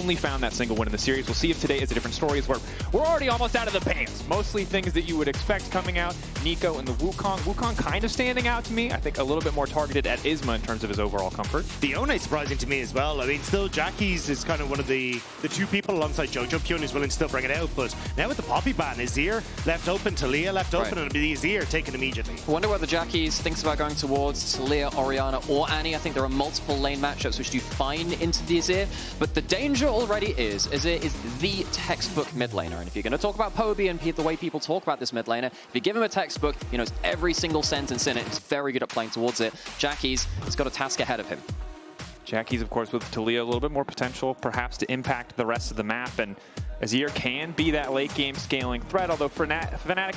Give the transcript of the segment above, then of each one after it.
only found that single win in the series. We'll see if today is a different story, as we're already almost out of the bans. Mostly things that you would expect coming out. Nico and the Wukong. Wukong kind of standing out to me. I think a little bit more targeted at Isma in terms of his overall comfort. The One surprising to me as well. I mean, still Jackie's is kind of one of the two people alongside Jojo Pyun who's willing to still bring it out. But now with the Poppy ban, Azir left open, Taliyah left open, and it'll be Azir taken immediately. I wonder whether Jackie's thinks about going towards Taliyah, Orianna, or Annie. I think there are multiple lane matchups which do fine into the Azir, but the danger already is Azir is the textbook mid laner, and if you're going to talk about Poby and the way people talk about this mid laner, if you give him a textbook, he knows every single sentence in it. He's very good at playing towards it. Jackie's has got a task ahead of him. Jackie's, of course, with Taliyah, a little bit more potential, perhaps, to impact the rest of the map, and Azir can be that late game scaling threat, although for Fnatic,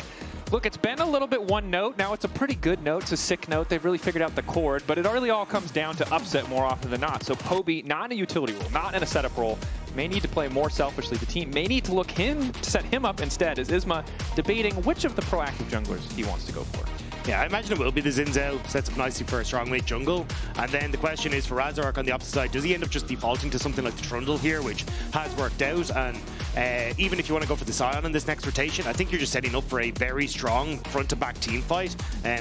look, it's been a little bit one note. Now it's a pretty good note. It's a sick note. They've really figured out the chord, but it really all comes down to upset more often than not. So Poby, not in a utility role, not in a setup role, may need to play more selfishly. The team may need to look to set him up instead, as Isma debating which of the proactive junglers he wants to go for. Yeah, I imagine it will be the Xin Zhao, sets up nicely for a strong mid jungle. And then the question is for Razork on the opposite side, does he end up just defaulting to something like the Trundle here, which has worked out? And even if you want to go for the Sion in this next rotation, I think you're just setting up for a very strong front-to-back team fight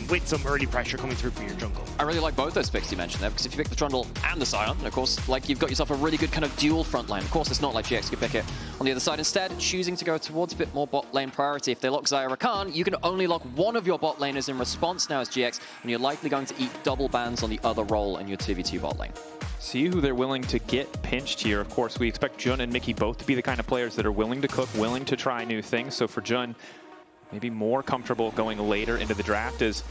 with some early pressure coming through for your jungle. I really like both those picks you mentioned there, because if you pick the Trundle and the Sion, of course, like, you've got yourself a really good kind of dual front line. Of course, it's not like GX could pick it on the other side. Instead, choosing to go towards a bit more bot lane priority. If they lock Xayah Rakan, you can only lock one of your bot laners in response now as GX, and you're likely going to eat double bans on the other role in your 2v2 bot lane. See who they're willing to get pinched here. Of course, we expect Jun and Mikyx both to be the kind of players that are willing to cook, willing to try new things. So for Jun, maybe more comfortable going later into the draft is,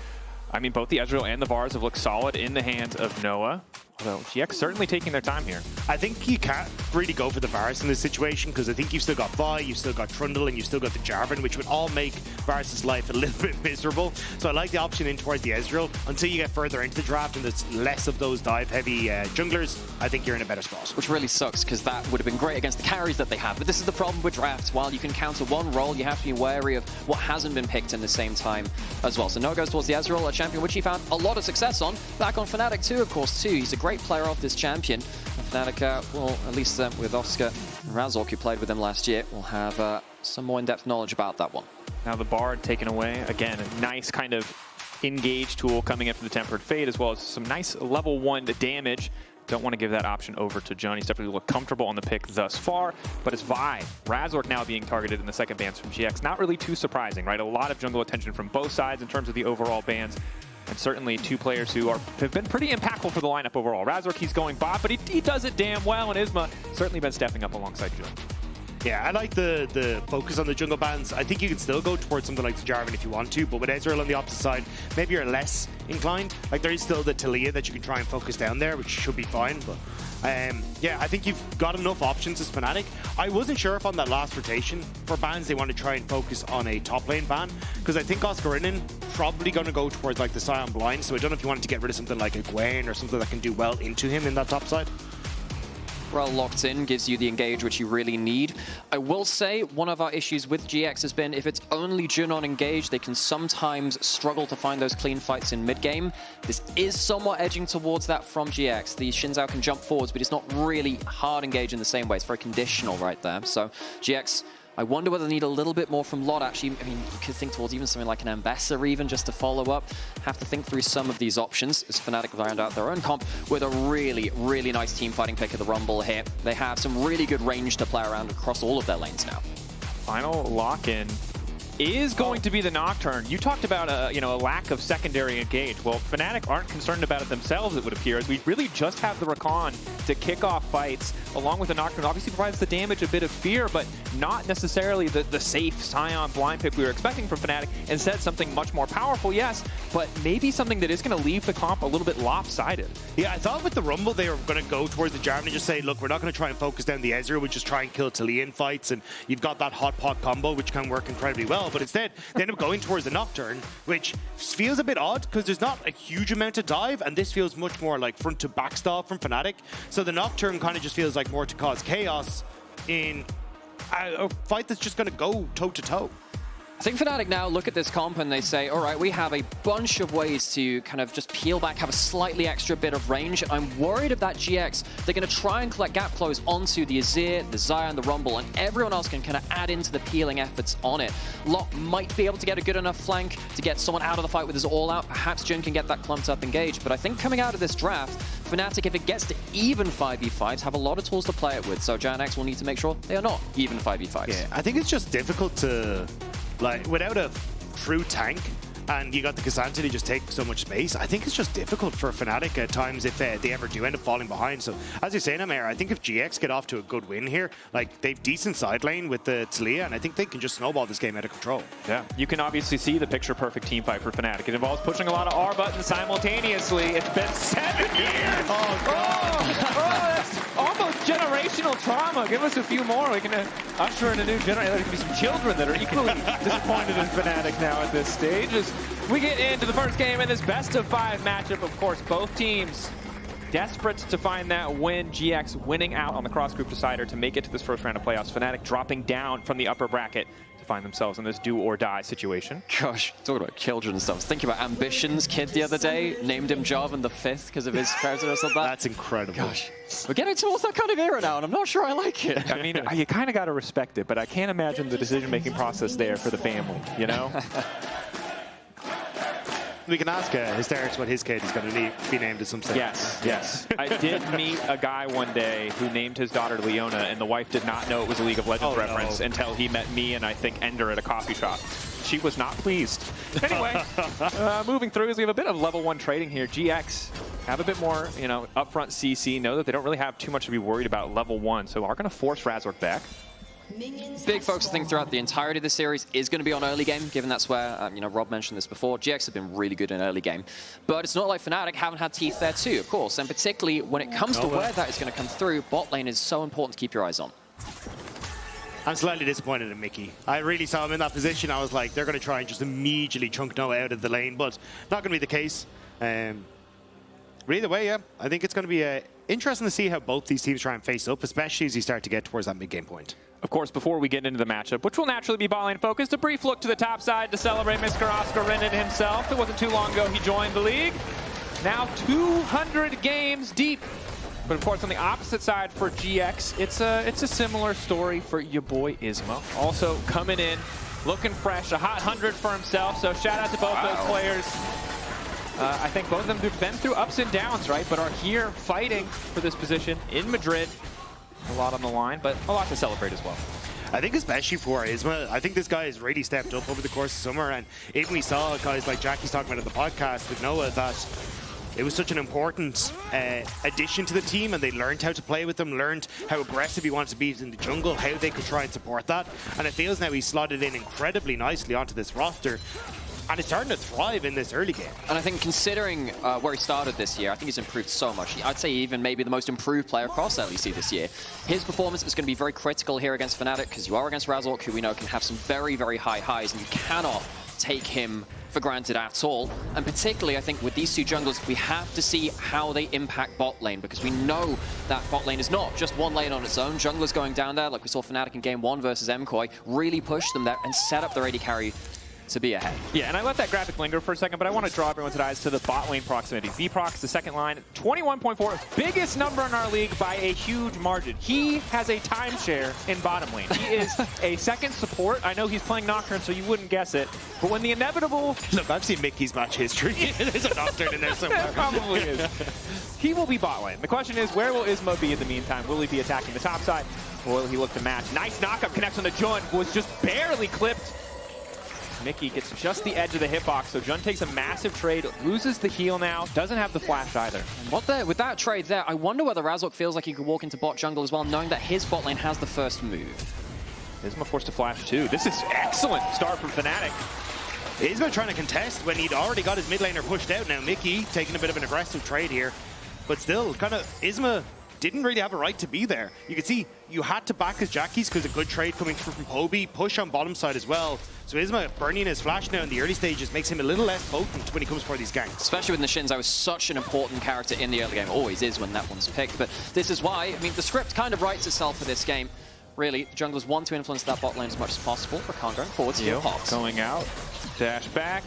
I mean, both the Ezreal and the Vars have looked solid in the hands of Noah. Although GX certainly taking their time here. I think you can't really go for the Varus in this situation, because I think you've still got Vi, you've still got Trundle, and you've still got the Jarvan, which would all make Varus' life a little bit miserable. So I like the option in towards the Ezreal. Until you get further into the draft and there's less of those dive-heavy junglers, I think you're in a better spot. Which really sucks, because that would have been great against the carries that they have. But this is the problem with drafts. While you can counter one role, you have to be wary of what hasn't been picked in the same time as well. So Noah goes towards the Ezreal, a champion which he found a lot of success on. Back on Fnatic too, of course, too. He's a great player off this champion. Fnatic, well, at least with Oscar and Razork, who played with him last year, will have some more in-depth knowledge about that one. Now the Bard taken away. Again, a nice kind of engage tool coming in from the Tempered Fate, as well as some nice level 1 damage. Don't want to give that option over to Jun. He's definitely looked comfortable on the pick thus far, but it's Vi. Razork now being targeted in the second bans from GX. Not really too surprising, right? A lot of jungle attention from both sides in terms of the overall bans. And certainly two players who have been pretty impactful for the lineup overall. Razork, he's going bot, but he does it damn well, and Isma certainly been stepping up alongside Jun. Yeah, I like the focus on the jungle bans. I think you can still go towards something like the Jarvan if you want to, but with Ezreal on the opposite side, maybe you're less inclined. Like, there is still the Taliyah that you can try and focus down there, which should be fine, but yeah, I think you've got enough options as Fnatic. I wasn't sure if on that last rotation for bans they want to try and focus on a top lane ban, because I think Oscarinin probably going to go towards like the Sion blind, so I don't know if you wanted to get rid of something like a Gwen or something that can do well into him in that top side. Rell locked in gives you the engage which you really need. I will say one of our issues with GX has been if it's only Jun on engage, they can sometimes struggle to find those clean fights in mid-game. This is somewhat edging towards that from GX. The Xin Zhao can jump forwards, but it's not really hard engage in the same way. It's very conditional right there. So GX, I wonder whether they need a little bit more from Lot, actually. I mean, you could think towards even something like an Ambassador even, just to follow up. Have to think through some of these options as Fnatic round out their own comp with a really, really nice team fighting pick of the Rumble here. They have some really good range to play around across all of their lanes now. Final lock-in is going to be the Nocturne. You talked about a lack of secondary engage. Well, Fnatic aren't concerned about it themselves, it would appear, as we really just have the Rakan to kick off fights, along with the Nocturne. Obviously provides the damage, a bit of fear, but not necessarily the safe Sion blind pick we were expecting from Fnatic. Instead, something much more powerful, yes, but maybe something that is going to leave the comp a little bit lopsided. Yeah, I thought with the Rumble they were going to go towards the Jarvan and just say, look, we're not going to try and focus down the Ezreal, we'll just try and kill Taliyah in fights, and you've got that hot pot combo, which can work incredibly well. But instead, they end up going towards the Nocturne, which feels a bit odd because there's not a huge amount of dive, and this feels much more like front to back style from Fnatic. So the Nocturne kind of just feels like more to cause chaos in a fight that's just going to go toe to toe. I think Fnatic now look at this comp and they say, all right, we have a bunch of ways to kind of just peel back, have a slightly extra bit of range. I'm worried of that GX. They're going to try and collect gap close onto the Azir, the Xayah, and the Rumble, and everyone else can kind of add into the peeling efforts on it. Lock might be able to get a good enough flank to get someone out of the fight with his all-out. Perhaps Jhin can get that clumped up engage. But I think coming out of this draft, Fnatic, if it gets to even 5v5s, have a lot of tools to play it with. So GIANTX will need to make sure they are not even 5v5s. Yeah, I think it's just difficult to... Like, without a true tank, and you got the K'Sante to just take so much space, I think it's just difficult for Fnatic at times if they ever do end up falling behind. So, as you're saying, Amir, I think if GX get off to a good win here, like, they've decent side lane with the Taliyah, and I think they can just snowball this game out of control. Yeah, you can obviously see the picture-perfect team fight for Fnatic. It involves pushing a lot of R buttons simultaneously. It's been 7 years! Oh, God! That's almost generational trauma. Give us a few more. We can usher in a new generation. There can be some children that are equally disappointed in Fnatic now at this stage. As we get into the first game in this best-of-5 matchup, of course, both teams desperate to find that win. GX winning out on the cross-group decider to make it to this first round of playoffs. Fnatic dropping down from the upper bracket to find themselves in this do-or-die situation. Gosh, talking about children and stuff. I was thinking about Ambition's kid the other day. Named him Jarvan the Fifth because of his character or something. That's incredible. Gosh, we're getting towards that kind of era now, and I'm not sure I like it. I mean, you kind of got to respect it, but I can't imagine the decision-making process there for the family, you know? We can ask Hysterics what his kid is going to be named at some stage. Yes, yes. I did meet a guy one day who named his daughter Leona, and the wife did not know it was a League of Legends reference until he met me and I think Ender at a coffee shop. She was not pleased. Anyway, moving through as we have a bit of level 1 trading here. GX have a bit more, you know, upfront CC. Know that they don't really have too much to be worried about level 1, so are going to force Razork back. Big focus, I think, throughout the entirety of the series is going to be on early game, given that's where, you know, Rob mentioned this before. GX have been really good in early game. But it's not like Fnatic haven't had teeth there too, of course. And particularly when it comes to where that is going to come through, bot lane is so important to keep your eyes on. I'm slightly disappointed in Mikyx. I really saw him in that position. I was like, they're going to try and just immediately chunk Noah out of the lane, but not going to be the case. But either way, yeah, I think it's going to be interesting to see how both these teams try and face up, especially as you start to get towards that mid-game point. Of course, before we get into the matchup, which will naturally be bot lane focused, a brief look to the top side to celebrate Mr. Oscarinin himself. It wasn't too long ago he joined the league. Now 200 games deep. But of course, on the opposite side for GX, it's a similar story for your boy Isma. Also coming in, looking fresh, a hot 100 for himself. So shout out to both those players. I think both of them have been through ups and downs, right? But are here fighting for this position in Madrid. A lot on the line, but a lot to celebrate as well. I think especially for Isma, I think this guy has really stepped up over the course of summer, and even we saw guys like Jackie's talking about at the podcast with Noah that it was such an important addition to the team, and they learned how to play with them, learned how aggressive he wanted to be in the jungle, how they could try and support that, and it feels now he's slotted in incredibly nicely onto this roster. And it's starting to thrive in this early game. And I think considering where he started this year, I think he's improved so much. I'd say even maybe the most improved player across LEC this year. His performance is going to be very critical here against Fnatic, because you are against Razork, who we know can have some very, very high highs, and you cannot take him for granted at all. And particularly, I think, with these two junglers, we have to see how they impact bot lane, because we know that bot lane is not just one lane on its own. Junglers going down there, like we saw Fnatic in Game 1 versus MKOI, really push them there and set up their AD carry to be ahead. Yeah, and I let that graphic linger for a second, but I want to draw everyone's eyes to the bot lane proximity. Z-Prox, the second line, 21.4, biggest number in our league by a huge margin. He has a timeshare in bottom lane. He is a second support. I know he's playing Nocturne, so you wouldn't guess it. But when the inevitable... Look, I've seen Mickey's match history. There's a Nocturne in there somewhere. There probably is. He will be bot lane. The question is, where will Isma be in the meantime? Will he be attacking the top side, or will he look to match? Nice knockup connects on the Jun, was just barely clipped. Mikyx gets just the edge of the hitbox, so Jun takes a massive trade, loses the heal now, doesn't have the flash either. With that trade there, I wonder whether Razork feels like he could walk into bot jungle as well, knowing that his bot lane has the first move. Isma forced to flash too. This is excellent start from Fnatic. Isma trying to contest when he'd already got his mid laner pushed out. Now Mikyx taking a bit of an aggressive trade here, but still, kind of, Isma didn't really have a right to be there. You can see you had to back his Jackies because a good trade coming through from Poby, push on bottom side as well. So Isma burning his flash now in the early stages makes him a little less potent when he comes for these ganks. Especially with Nishin's, I was such an important character in the early game. Always is when that one's picked. But this is why, I mean, the script kind of writes itself for this game. really, the junglers want to influence that bot lane as much as possible. Rakan going forwards, heal pops. Going out, dash back.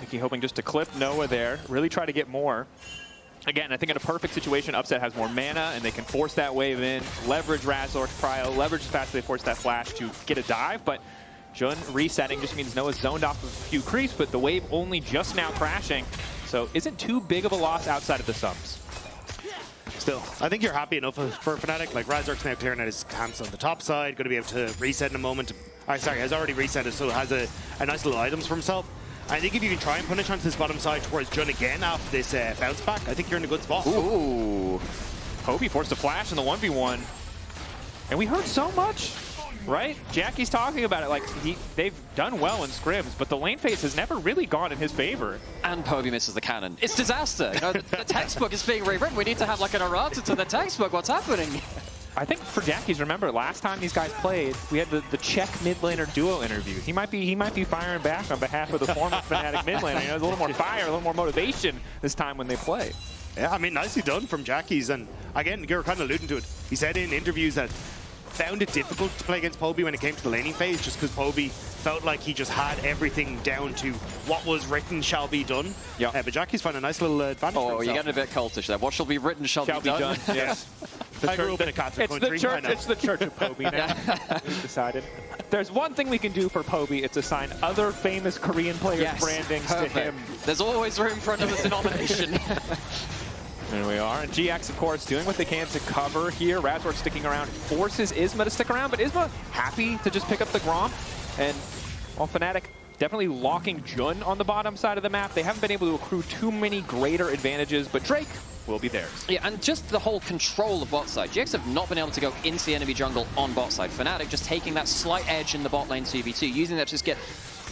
Mikyx hoping just to clip Noah there, really try to get more. Again, I think in a perfect situation, Upset has more mana, and they can force that wave in, leverage Razork prio, leverage as fast as they force that flash to get a dive, but Jun resetting just means Noah's zoned off of a few creeps, but the wave only just now crashing, so isn't too big of a loss outside of the subs. Still, I think you're happy enough for Fnatic. Like, Razork's now clearing out his camps on the top side, going to be able to reset in a moment. Sorry, has already reset, so has a nice little items for himself. I think if you can try and punish onto this bottom side towards Jun again after this bounce back, I think you're in a good spot. Ooh. Poby forced a flash in the 1v1. And we heard so much, right? Jackie's talking about it like they've done well in scrims, but the lane phase has never really gone in his favor. And Poby misses the cannon. It's disaster. You know, the textbook is being rewritten. We need to have like an errata to the textbook. What's happening? I think for Jackie's, remember last time these guys played, we had the Czech mid laner duo interview. He might be firing back on behalf of the former Fnatic mid laner. You know, there's a little more fire, a little more motivation this time when they play. Yeah, I mean, nicely done from Jackie's. And again, you're kind of alluding to it. He said in interviews that found it difficult to play against Poby when it came to the laning phase, just because Poby felt like he just had everything down to what was written shall be done. Yeah. But Jackie's found a nice little advantage for himself. You're getting a bit cultish there. What shall be written shall be done. Yes. I grew up in a Catholic country. It's the Church of Poby now. We've decided. There's one thing we can do for Poby. It's assign other famous Korean players' brandings to him. There's always room for another denomination. There we are. And GX, of course, doing what they can to cover here. Razork sticking around, forces Isma to stick around, but Isma happy to just pick up the Grom. And, well, Fnatic definitely locking Jun on the bottom side of the map. They haven't been able to accrue too many greater advantages, but Drake will be theirs. Yeah, and just the whole control of bot side. GX have not been able to go into the enemy jungle on bot side. Fnatic just taking that slight edge in the bot lane 2v2, using that to just get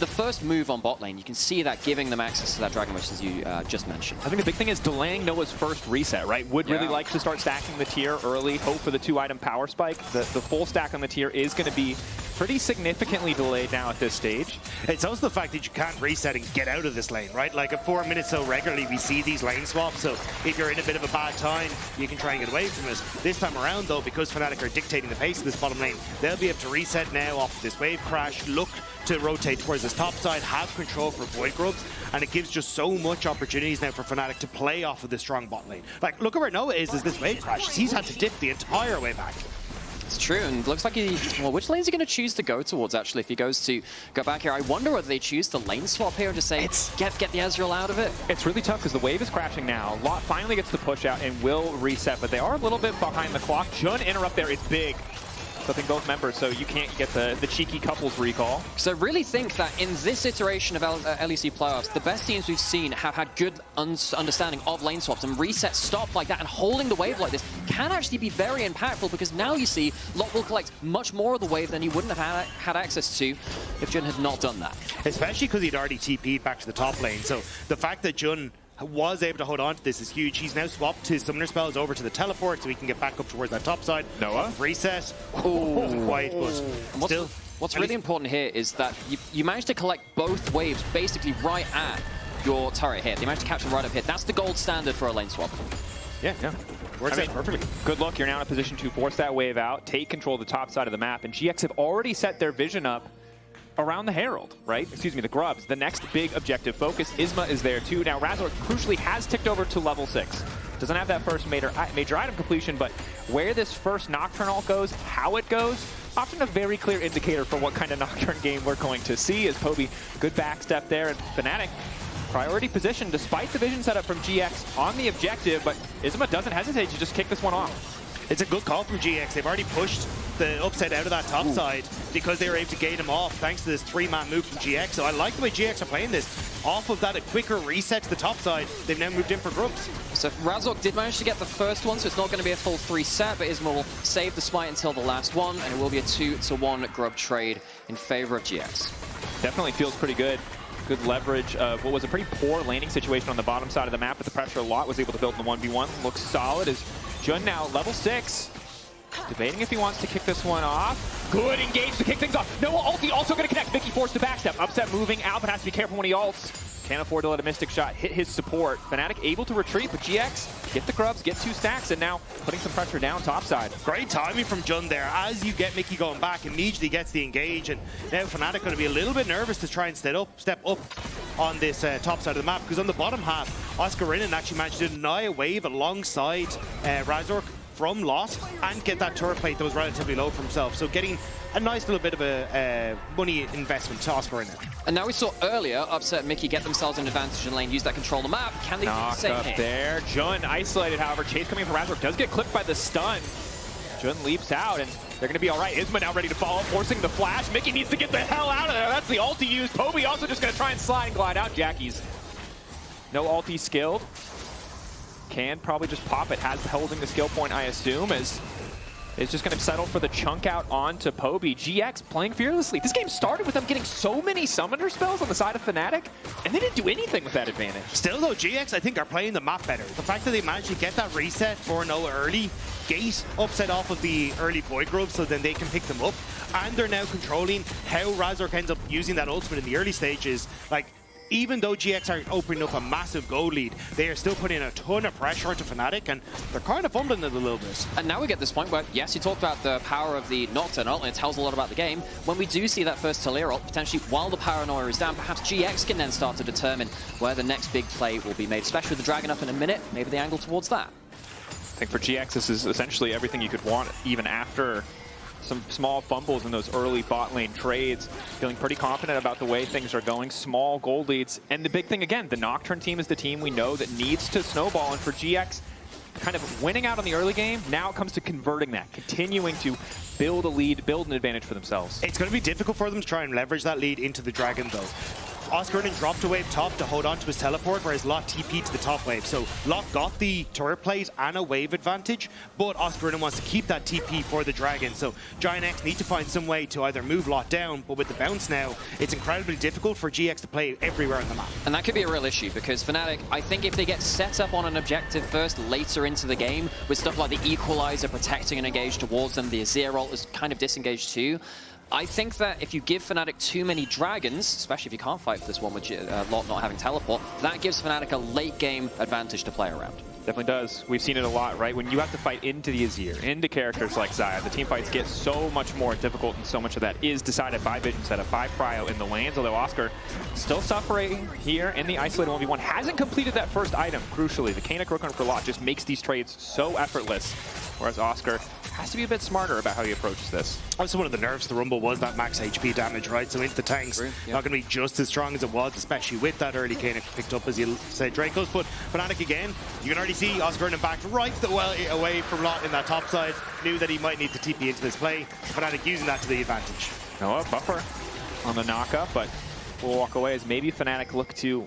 the first move on bot lane. You can see that giving them access to that Dragon Wish, as you just mentioned. I think the big thing is delaying Noah's first reset, right? Would really like to start stacking the tier early, hope for the 2-item power spike. The full stack on the tier is going to be pretty significantly delayed now at this stage. It's also the fact that you can't reset and get out of this lane, right? Like at 4 minutes so regularly we see these lane swaps, so if you're in a bit of a bad time, you can try and get away from it. This time around though, because Fnatic are dictating the pace of this bottom lane, they'll be able to reset now off this wave crash, look to rotate towards this top side, have control for Void Grubs, and it gives just so much opportunities now for Fnatic to play off of the strong bot lane. Like, look at where Noah is as this wave crashes. He's had to dip the entire way back. It's true, and looks like well, which lane is he going to choose to go towards, actually, if he goes to go back here? I wonder whether they choose to lane swap here and just say, get the Ezreal out of it. It's really tough because the wave is crashing now. Lot finally gets the push out and will reset, but they are a little bit behind the clock. Jun interrupt there is big. Something both members, so you can't get the cheeky couples recall. So I really think that in this iteration of LEC playoffs, the best teams we've seen have had good understanding of lane swaps, and reset stop like that and holding the wave like this can actually be very impactful, because now you see Lot will collect much more of the wave than he wouldn't have had access to if Jun had not done that. Especially because he'd already TP'd back to the top lane, so the fact that Jun was able to hold on to this is huge. He's now swapped his summoner spells over to the teleport so he can get back up towards that top side. Noah? Reset. Wasn't quite, but still. What's really important here is that you managed to collect both waves basically right at your turret hit. You managed to catch them right up here. That's the gold standard for a lane swap. Yeah. Works out perfectly. Good luck. You're now in a position to force that wave out, take control of the top side of the map, and GX have already set their vision up around the Herald, right? Excuse me, the Grubs. The next big objective focus. Isma is there too. Now, Razork crucially has ticked over to level 6. Doesn't have that first major item completion, but where this first Nocturne ult goes, how it goes, often a very clear indicator for what kind of Nocturne game we're going to see. As Poby, good backstep there, and Fnatic, priority position despite the vision setup from GX on the objective, but Isma doesn't hesitate to just kick this one off. It's a good call from GX. They've already pushed the upset out of that top side because they were able to gate him off thanks to this 3-man move from GX. So I like the way GX are playing this. Off of that, a quicker reset to the top side. They've now moved in for Grubs. So Razork did manage to get the first one, so it's not going to be a full 3 set, but Isma will save the smite until the last one, and it will be a 2-to-1 Grub trade in favor of GX. Definitely feels pretty good. Good leverage of what was a pretty poor laning situation on the bottom side of the map, but the pressure a lot was able to build in the 1v1. Looks solid as Jun now level 6. Debating if he wants to kick this one off. Good engage to kick things off. Noah ulti also going to connect. Mikyx forced to backstep. Upset moving out, but has to be careful when he ults. Can't afford to let a Mystic Shot hit his support. Fnatic able to retreat, but GX get the grubs, get 2 stacks, and now putting some pressure down topside. Great timing from Jun there. As you get Mikyx going back, immediately gets the engage, and now Fnatic going to be a little bit nervous to try and step up on this top side of the map, because on the bottom half, Oscarinin actually managed to deny a wave alongside Razork from Lot and get that turret plate that was relatively low for himself. So getting a nice little bit of a money investment to Oscarinin. And now we saw earlier Upset and Mikyx get themselves an advantage in lane, use that control the map. Can they do the same here? There. Jun isolated, however. Chase coming from Razork does get clipped by the stun. Jun leaps out, and they're going to be all right. Isma now ready to follow, forcing the flash. Mikyx needs to get the hell out of there. That's the ulti used. Poby also just going to try and slide and glide out. Jackie's no ulti skilled. Can probably just pop it. Has holding the skill point, I assume, as is just going to settle for the chunk out onto Poby. GX playing fearlessly. This game started with them getting so many summoner spells on the side of Fnatic, and they didn't do anything with that advantage. Still though, GX I think are playing the map better. The fact that they managed to get that reset 4-0 early, gate upset off of the early Void Grove so then they can pick them up, and they're now controlling how Razork ends up using that ultimate in the early stages. Like, even though GX are opening up a massive goal lead, they are still putting a ton of pressure onto Fnatic, and they're kind of fumbling it a little bit. And now we get this point where, yes, you talked about the power of the Nocturne ult, and it tells a lot about the game. When we do see that first Taliyah ult, potentially while the paranoia is down, perhaps GX can then start to determine where the next big play will be made, especially with the Dragon up in a minute, maybe the angle towards that. I think for GX, this is essentially everything you could want, even after some small fumbles in those early bot lane trades. Feeling pretty confident about the way things are going. Small gold leads. And the big thing, again, the Nocturne team is the team we know that needs to snowball. And for GX, kind of winning out on the early game, now it comes to converting that, continuing to build a lead, build an advantage for themselves. It's going to be difficult for them to try and leverage that lead into the Dragon, though. Oscarinin dropped a wave top to hold on to his teleport, whereas Lot TP'd to the top wave. So Lot got the turret plate and a wave advantage, but Oscarinin wants to keep that TP for the Dragon. So GIANTX need to find some way to either move Lot down, but with the bounce now, it's incredibly difficult for GX to play everywhere on the map. And that could be a real issue, because Fnatic, I think if they get set up on an objective first later into the game, with stuff like the Equalizer protecting and engage towards them, the Azir ult is kind of disengaged too. I think that if you give Fnatic too many dragons, especially if you can't fight for this one with Lot not having teleport, that gives Fnatic a late game advantage to play around. Definitely does. We've seen it a lot, right? When you have to fight into the Azir, into characters like Xayah, the team fights get so much more difficult, and so much of that is decided by vision setup, by Cryo in the lanes, although Oscar still suffering here in the isolated 1v1. Hasn't completed that first item, crucially. The Canic Rook for Lot just makes these trades so effortless, whereas Oscar has to be a bit smarter about how he approaches this. Also, one of the nerves of the Rumble was that max HP damage, right? So into the tanks, not going to be just as strong as it was, especially with that early Canic picked up, as you said, Dracos. But Fnatic again, you can already see Oscarinin back right away from Lot in that top side. Knew that he might need to TP into this play. Fnatic using that to the advantage. No, buffer on the knockup, but we'll walk away as maybe Fnatic look to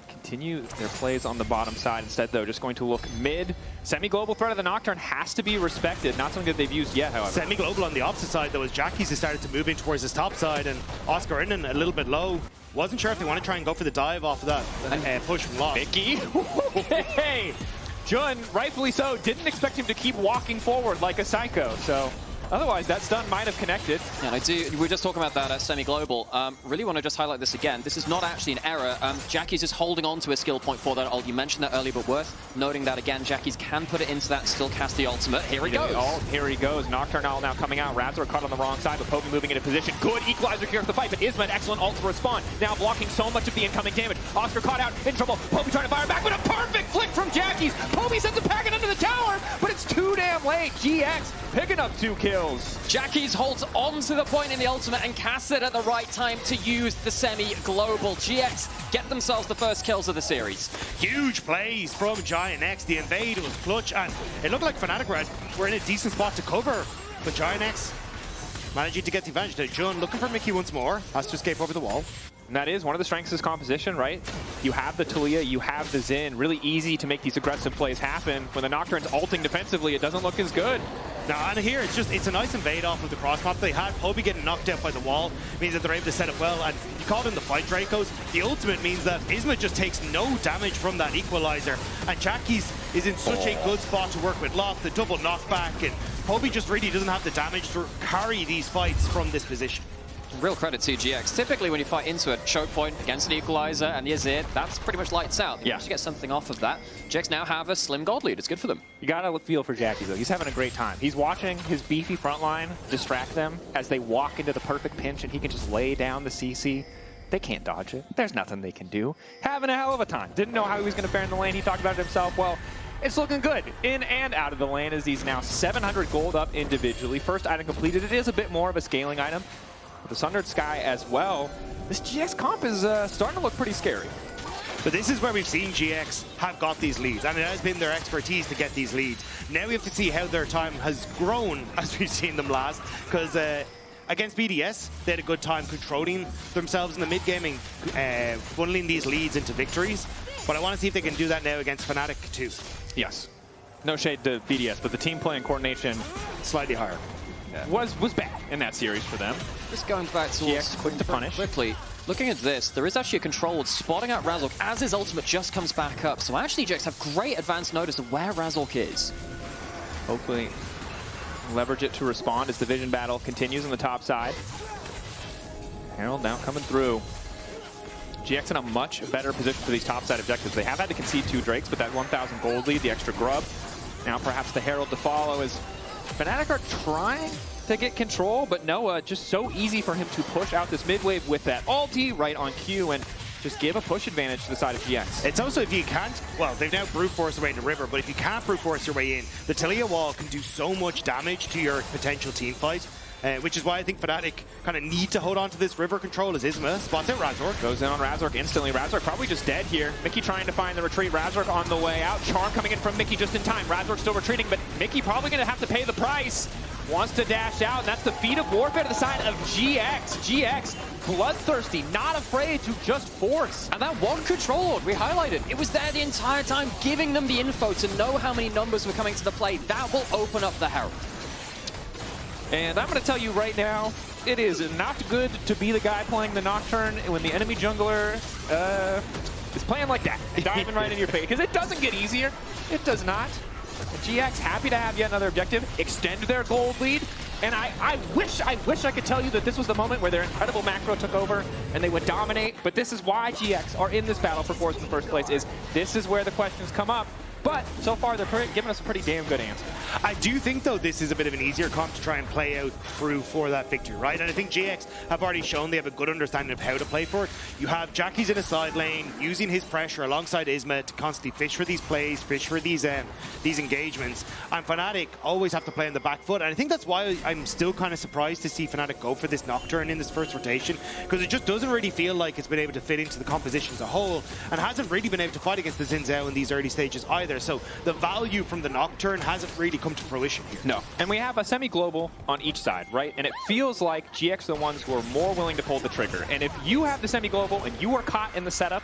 continue their plays on the bottom side. Instead, though, just going to look mid. Semi-global threat of the Nocturne has to be respected. Not something that they've used yet, however. Semi-global on the opposite side, though, as Jackie's has started to move in towards his top side, and Oscarinin a little bit low. Wasn't sure if they want to try and go for the dive off of that push from Lot. Mikyx. Hey! Jun, rightfully so, didn't expect him to keep walking forward like a psycho, so otherwise that stun might have connected. Yeah, and we were just talking about that semi-global. Really want to just highlight this again. This is not actually an error. Jackie's is holding on to a skill point for that ult. You mentioned that earlier, but worth noting that again. Jackie's can put it into that, still cast the ultimate. Here he goes. Here he goes. Nocturne ult now coming out. Razork caught on the wrong side, but Poby moving into position. Good equalizer here for the fight, but Isma an excellent ult to respond. Now blocking so much of the incoming damage. Oscar caught out, in trouble. Poby trying to fire back, but a perfect flick from Jackie's. Poby sends a packet under the tower, but it's too damn late. GX picking up 2 kills. Jackie's holds on to the point in the ultimate and casts it at the right time to use the semi-global. GX get themselves the first kills of the series. Huge plays from GIANTX. The invade was clutch, and it looked like Fnatic were in a decent spot to cover, but GIANTX managing to get the advantage. Now Jun looking for Mikyx once more, has to escape over the wall. And that is one of the strengths of this composition, right? You have the Taliyah, you have the Xin. Really easy to make these aggressive plays happen. When the Nocturne's ulting defensively, it doesn't look as good. Now, and here, it's a nice invade off of the cross map. They had Poby getting knocked out by the wall, means that they're able to set up well, and you called in the fight Dracos. The ultimate means that Isma just takes no damage from that equalizer, and Jackie's is in such a good spot to work with Lot, the double knockback, and Poby just really doesn't have the damage to carry these fights from this position. Real credit to GX. Typically, when you fight into a choke point against an Equalizer and the Azir, that's pretty much lights out. You get something off of that. GX now have a slim gold lead. It's good for them. You gotta feel for Jackie, though. He's having a great time. He's watching his beefy front line distract them as they walk into the perfect pinch, and he can just lay down the CC. They can't dodge it. There's nothing they can do. Having a hell of a time. Didn't know how he was going to fare in the lane. He talked about it himself. Well, it's looking good in and out of the lane as he's now 700 gold up individually. First item completed. It is a bit more of a scaling item. With the Sundered Sky as well. This GX comp is starting to look pretty scary. But this is where we've seen GX have got these leads, and it has been their expertise to get these leads. Now we have to see how their time has grown as we've seen them last, because against BDS, they had a good time controlling themselves in the mid-gaming, funneling these leads into victories. But I want to see if they can do that now against Fnatic too. Yes. No shade to BDS, but the team play and coordination slightly higher. Was bad in that series for them. Just going back to GX quick to punish. Quickly, looking at this, there is actually a control spotting out Razork as his ultimate just comes back up. So actually GX have great advanced notice of where Razork is. Hopefully leverage it to respond as the vision battle continues on the top side. Herald now coming through. GX in a much better position for these top side objectives. They have had to concede 2 Drakes, but that 1,000 gold lead, the extra grub. Now perhaps the Herald to follow as Fnatic are trying to get control, but Noah just so easy for him to push out this mid wave with that ulti right on cue and just give a push advantage to the side of GX. It's also, if you can't, well, they've now brute forced their way into River, but if you can't brute force your way in, the Taliyah wall can do so much damage to your potential team fight. Which is why I think Fnatic kind of need to hold on to this river control as Isma spots out Razork. Goes in on Razork instantly. Razork probably just dead here. Mikyx trying to find the retreat. Razork on the way out. Charm coming in from Mikyx just in time. Razork still retreating, but Mikyx probably going to have to pay the price. Wants to dash out, and that's the feat of warfare to the side of GX. GX, bloodthirsty, not afraid to just force. And that one control lord we highlighted, it was there the entire time, giving them the info to know how many numbers were coming to the play. That will open up the Herald. And I'm going to tell you right now, it is not good to be the guy playing the Nocturne when the enemy jungler is playing like that, diving right in your face, because it doesn't get easier. It does not. GX happy to have yet another objective, extend their gold lead, and I wish I could tell you that this was the moment where their incredible macro took over and they would dominate, but this is why GX are in this battle for fourth in the first place, is this is where the questions come up. But so far, they're giving us a pretty damn good answer. I do think, though, this is a bit of an easier comp to try and play out through for that victory, right? And I think GX have already shown they have a good understanding of how to play for it. You have Jackie's in a side lane, using his pressure alongside Isma to constantly fish for these plays, fish for these engagements. And Fnatic always have to play on the back foot. And I think that's why I'm still kind of surprised to see Fnatic go for this Nocturne in this first rotation, because it just doesn't really feel like it's been able to fit into the composition as a whole, and hasn't really been able to fight against the Zhao in these early stages either. So the value from the Nocturne hasn't really come to fruition here. No. And we have a semi-global on each side, right? And it feels like GX are the ones who are more willing to pull the trigger. And if you have the semi-global and you are caught in the setup,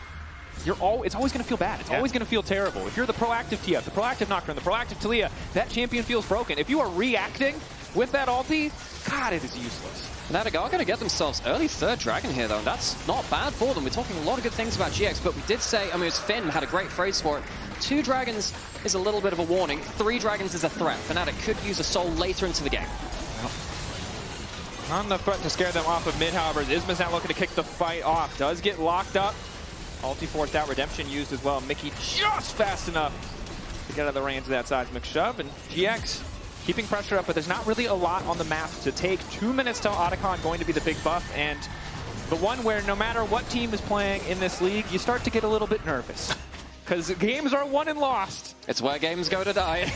it's always going to feel bad. It's always going to feel terrible. If you're the proactive TF, the proactive Nocturne, the proactive Taliyah, that champion feels broken. If you are reacting with that ulti, God, it is useless. Fnatic are going to get themselves early third dragon here, though, and that's not bad for them. We're talking a lot of good things about GX, but we did say, I mean, it was Finn had a great phrase for it. 2 dragons is a little bit of a warning. 3 dragons is a threat. Fnatic could use a soul later into the game. Not enough threat to scare them off of mid, however. Isma's now looking to kick the fight off. Does get locked up. Ulti forced out, redemption used as well. Mikyx just fast enough to get out of the range of that seismic shove, and GX keeping pressure up, but there's not really a lot on the map to take. 2 minutes till Otacon going to be the big buff, and the one where no matter what team is playing in this league, you start to get a little bit nervous. Because games are won and lost. It's where games go to die.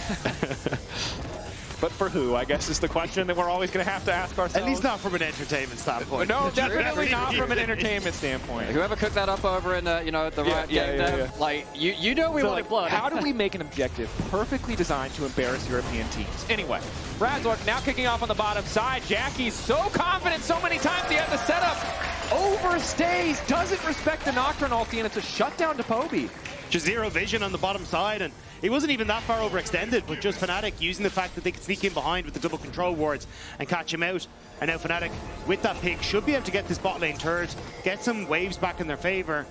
But for who, I guess, is the question that we're always going to have to ask ourselves. At least not from an entertainment standpoint. No, definitely not from an entertainment standpoint. Whoever cooked that up over in, you know, the right game there, like, you know we want blood. How do we make an objective perfectly designed to embarrass European teams? Anyway, Razork now kicking off on the bottom side. Jackie's so confident so many times he had the setup. Overstays, doesn't respect the Nocturne ulti, and it's a shutdown to Poby. Just zero vision on the bottom side, and it wasn't even that far overextended, but just Fnatic using the fact that they could sneak in behind with the double control wards and catch him out. And now Fnatic, with that pick, should be able to get this bot lane turret, get some waves back in their favor.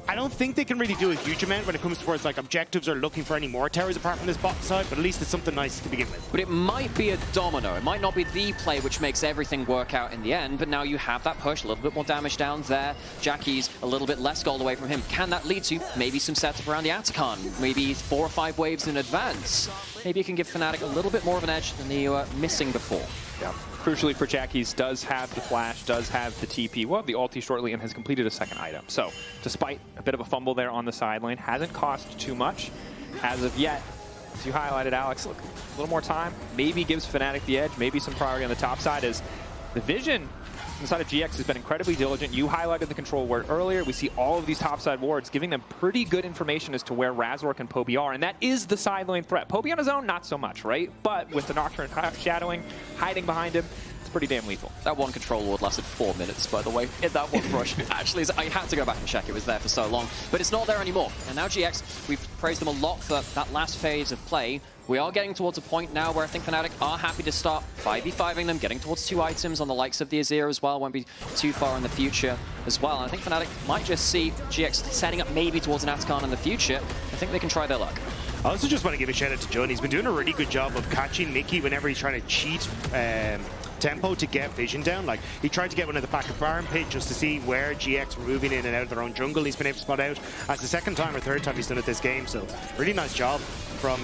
I don't think they can really do a huge amount when it comes towards like objectives or looking for any more towers apart from this bot side, but at least it's something nice to begin with. But it might be a domino. It might not be the play which makes everything work out in the end, but now you have that push, a little bit more damage down there. Jackie's a little bit less gold away from him. Can that lead to maybe some setup around the Atacon? Maybe 4 or 5 waves in advance? Maybe it can give Fnatic a little bit more of an edge than they were missing before. Yeah. Crucially for Jackie's, does have the flash, does have the TP, will have the ulti shortly, and has completed a second item. So, despite a bit of a fumble there on the side lane, hasn't cost too much as of yet. As you highlighted, Alex, look, a little more time, maybe gives Fnatic the edge, maybe some priority on the top side as the vision on the side of GX has been incredibly diligent. You highlighted the control ward earlier. We see all of these topside wards giving them pretty good information as to where Razork and Poby are, and that is the side lane threat. Poby on his own, not so much, right? But with the Nocturne shadowing, hiding behind him, it's pretty damn lethal. That one control ward lasted 4 minutes, by the way, in that one rush. Actually, I had to go back and check. It was there for so long, but it's not there anymore. And now GX, we've praised them a lot for that last phase of play. We are getting towards a point now where I think Fnatic are happy to start 5v5ing them, getting towards 2 items on the likes of the Azir as well. Won't be too far in the future as well. And I think Fnatic might just see GX setting up maybe towards an Atacon in the future. I think they can try their luck. I also just want to give a shout out to John. He's been doing a really good job of catching Mickey whenever he's trying to cheat tempo to get vision down. Like, he tried to get one at the back of Baron Pit just to see where GX were moving in and out of their own jungle. He's been able to spot out. That's the second time or third time he's done it this game, so really nice job from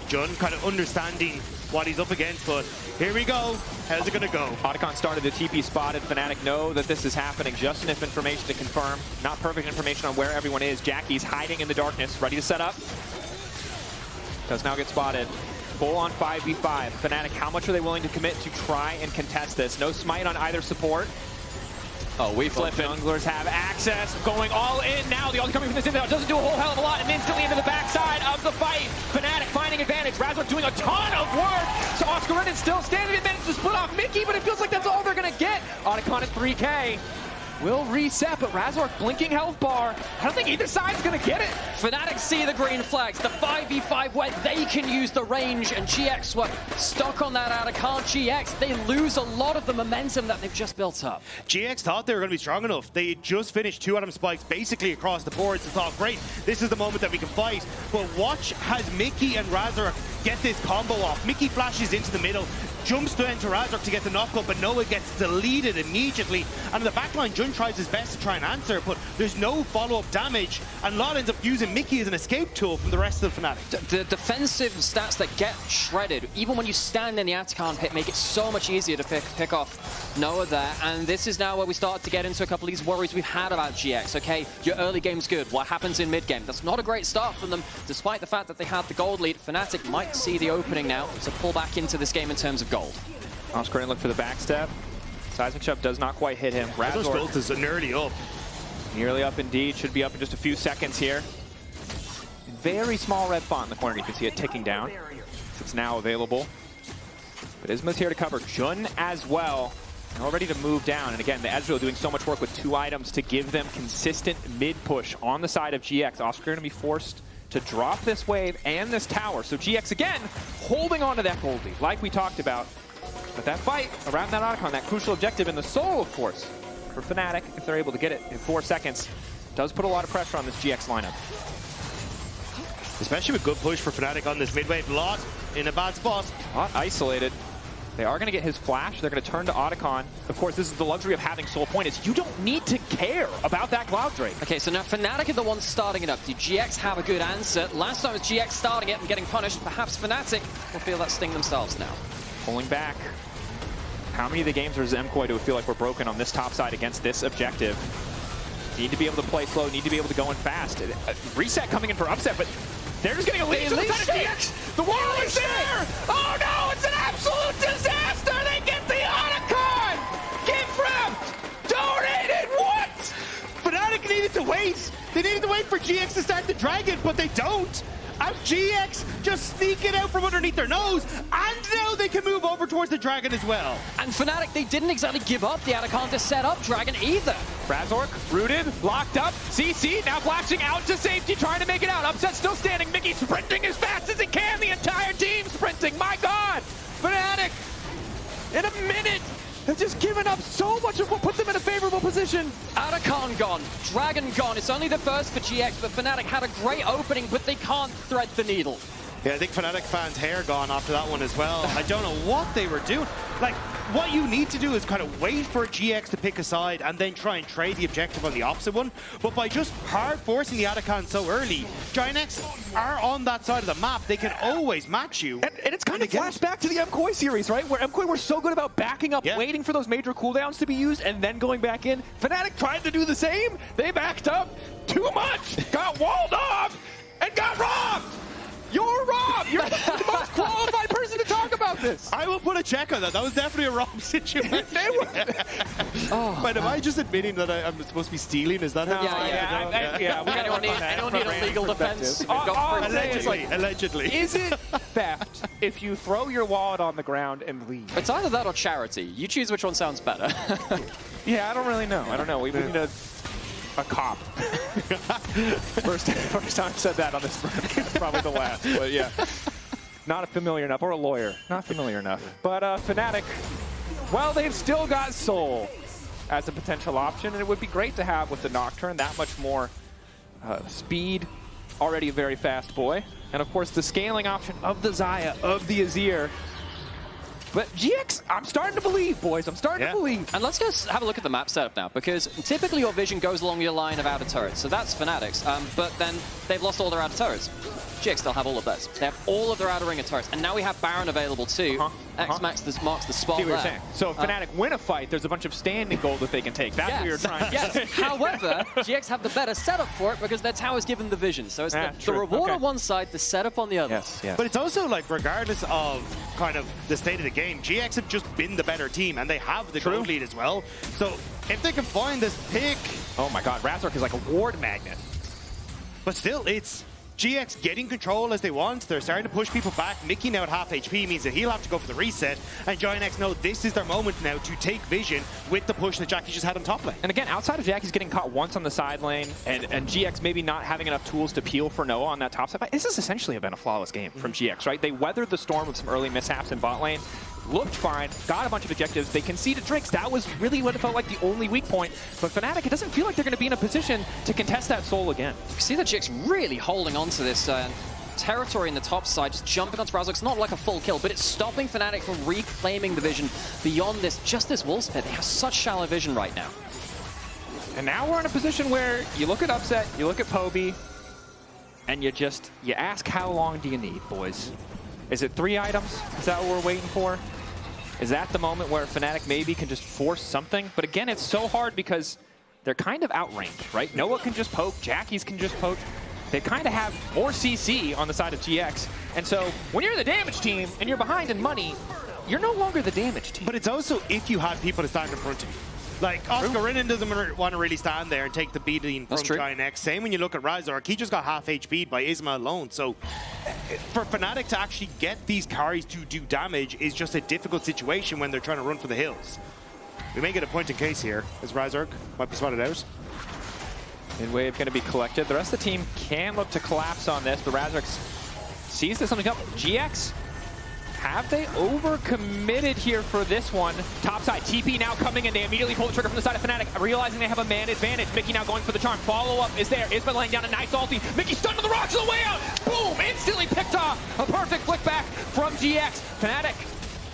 Jun, kind of understanding what he's up against. But here we go. How's it gonna go? Otacon started the TP spotted. Fnatic know that this is happening. Just enough information to confirm. Not perfect information on where everyone is. Jackie's hiding in the darkness, ready to set up. Does now get spotted. Full on 5v5. Fnatic, how much are they willing to commit to try and contest this? No smite on either support. Oh, we flipping. Junglers have access, going all in now. The ulti coming from the Ezreal doesn't do a whole hell of a lot, and instantly into the backside of the fight. Fnatic finding advantage. Razork doing a ton of work. So Oscarinin still standing. It managed to split off Mikyx, but it feels like that's all they're gonna get. Otacon at 3K. Will reset, but Razork blinking health bar. I don't think either side's gonna get it. Fnatic see the green flags, the 5v5 where they can use the range, and GX were stuck on that Atacon. GX, they lose a lot of the momentum that they've just built up. GX thought they were going to be strong enough. They had just finished 2 Atom Spikes basically across the board, so thought, great, this is the moment that we can fight. But watch as Mikyx and Razork get this combo off. Mikyx flashes into the middle, jumps down to Razork to get the knockup, but Noah gets deleted immediately. And in the backline, Jun tries his best to try and answer, but there's no follow-up damage, and Lot ends up using Mikyx as an escape tool from the rest of Fnatic. The defensive stats that get shredded, even when you stand in the Atacon pit, make it so much easier to pick off Noah there. And this is now where we start to get into a couple of these worries we've had about GX. Okay, your early game's good. What happens in mid game? That's not a great start from them, despite the fact that they had the gold lead. Fnatic might see the opening now to pull back into this game in terms of gold. Oscarinin look for the backstep. Seismic Shove does not quite hit him. Razork's ult is nearly up. Nearly up indeed. Should be up in just a few seconds here. Very small red font in the corner. You can see it ticking down. It's now available. But Isma's here to cover. Jun as well. All ready to move down. And again, the Ezreal doing so much work with 2 items to give them consistent mid push on the side of GX. Oscar going to be forced to drop this wave and this tower. So GX again holding on to that gold lead like we talked about. But that fight around that Otacon, that crucial objective in the soul, of course, for Fnatic, if they're able to get it in 4 seconds, does put a lot of pressure on this GX lineup. Especially with good push for Fnatic on this mid-wave. Lot in a bad spot. Lot isolated. They are going to get his flash. They're going to turn to Otacon. Of course, this is the luxury of having Soul Point, is you don't need to care about that Cloud Drake. Okay, so now Fnatic are the ones starting it up. Did GX have a good answer? Last time it was GX starting it and getting punished. Perhaps Fnatic will feel that sting themselves now. Pulling back. How many of the games are Zemkoi do we feel like we're broken on this top side against this objective? Need to be able to play slow, need to be able to go in fast. Reset coming in for upset, but they're just getting a lead to the side of GX. The wall is there! Oh no, it's an absolute disaster! They get the Otacon! Get prepped! Donated! What? Fnatic needed to wait. They needed to wait for GX to start the dragon, but they don't. And GX just sneak it out from underneath their nose, and now they can move over towards the dragon as well. And Fnatic, they didn't exactly give up the Atacon to set up dragon either. Razork, rooted, locked up, CC now flashing out to safety, trying to make it out. Upset still standing, Mikyx sprinting as fast as he can, the entire team sprinting, my god! Fnatic, in a minute, have just given up so much of what put them in a favorable position. Rakan gone, Dragon gone. It's only the first for GX, but Fnatic had a great opening, but they can't thread the needle. Yeah, I think Fnatic fans' hair gone after that one as well. I don't know what they were doing. Like, what you need to do is kind of wait for GX to pick a side and then try and trade the objective on the opposite one. But by just hard forcing the Rakan so early, GIANTX are on that side of the map. They can always match you. And it's kind of flashed back to the MKOI series, right? Where MKOI were so good about backing up, waiting for those major cooldowns to be used, and then going back in. Fnatic tried to do the same. They backed up too much, got walled off, and got robbed. You're robbed! You're the most qualified person to talk about this! I will put a check on that. That was definitely a wrong situation. But am I just admitting that I'm supposed to be stealing? Is that how? Yeah. Anyone need a legal defense? Allegedly. Is it theft if you throw your wallet on the ground and leave? It's either that or charity. You choose which one sounds better. Yeah, I don't really know. I don't know. We need a cop. First time I said that on this, probably the last. But yeah, not familiar enough, or a lawyer, not familiar enough. But Fnatic, well, they've still got Soul as a potential option, and it would be great to have with the Nocturne that much more speed. Already a very fast boy, and of course the scaling option of the Xayah, of the Azir. But GX, I'm starting to believe, boys. I'm starting to believe. And let's just have a look at the map setup now, because typically your vision goes along your line of outer turrets. So that's Fnatic's, but then they've lost all their outer turrets. GX still have all of those. They have all of their outer ring of turrets. And now we have Baron available too. X marks the spot See what there. you're saying. So if Fnatic win a fight, there's a bunch of standing gold that they can take. That's what you're trying to say. However, GX have the better setup for it because their tower's given the vision. So it's the reward on one side, the setup on the other. But it's also like, regardless of kind of the state of the game, GX have just been the better team and they have the gold lead as well. So if they can find this pick... Oh my god, Razork is like a ward magnet. But still, it's GX getting control as they want. They're starting to push people back. Mikyx now at half HP means that he'll have to go for the reset. And GIANTX know this is their moment now to take vision with the push that Jackie just had on top lane. And again, outside of Jackie's getting caught once on the side lane and GX maybe not having enough tools to peel for Noah on that top side fight, this has essentially been a flawless game from GX, right? They weathered the storm of some early mishaps in bot lane, looked fine, got a bunch of objectives, they conceded drinks. That was really what it felt like the only weak point. But Fnatic, it doesn't feel like they're going to be in a position to contest that soul again. You can see that GX really holding on to this territory in the top side, just jumping onto Razork. It's not like a full kill, but it's stopping Fnatic from reclaiming the vision beyond this, just this wall spit. They have such shallow vision right now. And now we're in a position where you look at Upset, you look at Poby, and you ask, how long do you need, boys? Is it 3 items? Is that what we're waiting for? Is that the moment where Fnatic maybe can just force something? But again, it's so hard because they're kind of outranged, right? Noah can just poke, Jackie's can just poke. They kind of have more CC on the side of GX. And so when you're the damage team and you're behind in money, you're no longer the damage team. But it's also if you had people to stand in front of you. Like, Oscarinin doesn't want to really stand there and take the beating from GIANTX. Same when you look at Razork, he just got half HP'd by Isma alone. So for Fnatic to actually get these carries to do damage is just a difficult situation when they're trying to run for the hills. We may get a point in case here, as Razork might be spotted out. Mid-wave going to be collected. The rest of the team can look to collapse on this, but Razork sees this something up. GX, have they overcommitted here for this one? Topside, TP now coming in. They immediately pull the trigger from the side of Fnatic, realizing they have a man advantage. Mikyx now going for the charm. Follow-up is there. Isma laying down a nice ulti. Mikyx stunned on the rocks on the way out. Boom! Instantly picked off. A perfect flick back from GX. Fnatic,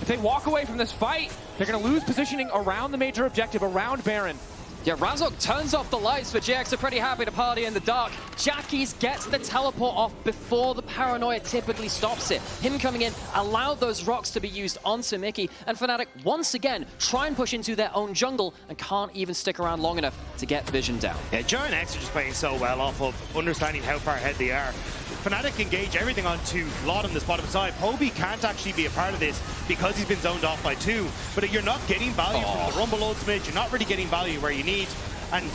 if they walk away from this fight, they're going to lose positioning around the major objective, around Baron. Yeah, Razork turns off the lights, but GX are pretty happy to party in the dark. Jackie's gets the teleport off before the paranoia typically stops it. Him coming in allowed those rocks to be used onto Mikyx, and Fnatic once again try and push into their own jungle and can't even stick around long enough to get vision down. Yeah, GIANTX are just playing so well off of understanding how far ahead they are. Fnatic engage everything onto Lot on this bottom side. Poby can't actually be a part of this because he's been zoned off by 2. But you're not getting value from the Rumble ultimate. You're not really getting value where you need. And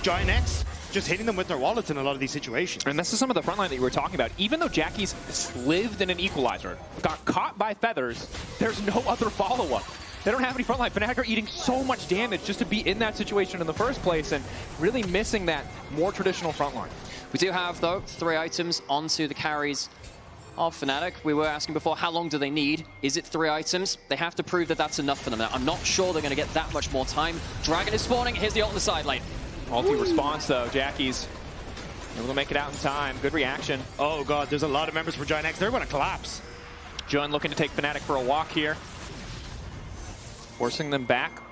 GIANTX just hitting them with their wallets in a lot of these situations. And this is some of the front line that you were talking about. Even though Jackie's lived in an equalizer, got caught by feathers, there's no other follow-up. They don't have any frontline. Fnatic are eating so much damage just to be in that situation in the first place and really missing that more traditional frontline. We do have, though, 3 items onto the carries of Fnatic. We were asking before, how long do they need? Is it 3 items? They have to prove that that's enough for them. Now, I'm not sure they're going to get that much more time. Dragon is spawning. Here's the ult on the side lane. Ulti response, though. Jackie's able to make it out in time. Good reaction. Oh, God, there's a lot of members for GIANTX. They're going to collapse. Jun looking to take Fnatic for a walk here. Forcing them back.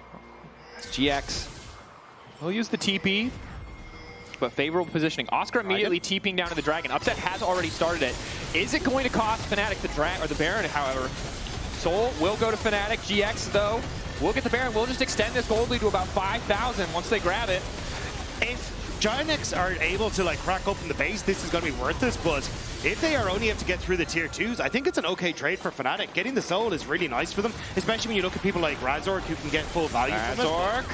GX will use the TP, but favorable positioning. Oscar immediately TPing down to the Dragon. Upset has already started it. Is it going to cost Fnatic the Baron, however? Soul will go to Fnatic. GX, though, will get the Baron. We'll just extend this gold lead to about 5,000 once they grab it. If GIANTX are able to like crack open the base, this is going to be worth this, but if they are only able to get through the tier 2s, I think it's an okay trade for Fnatic. Getting the soul is really nice for them, especially when you look at people like Razork who can get full value from it. Razork.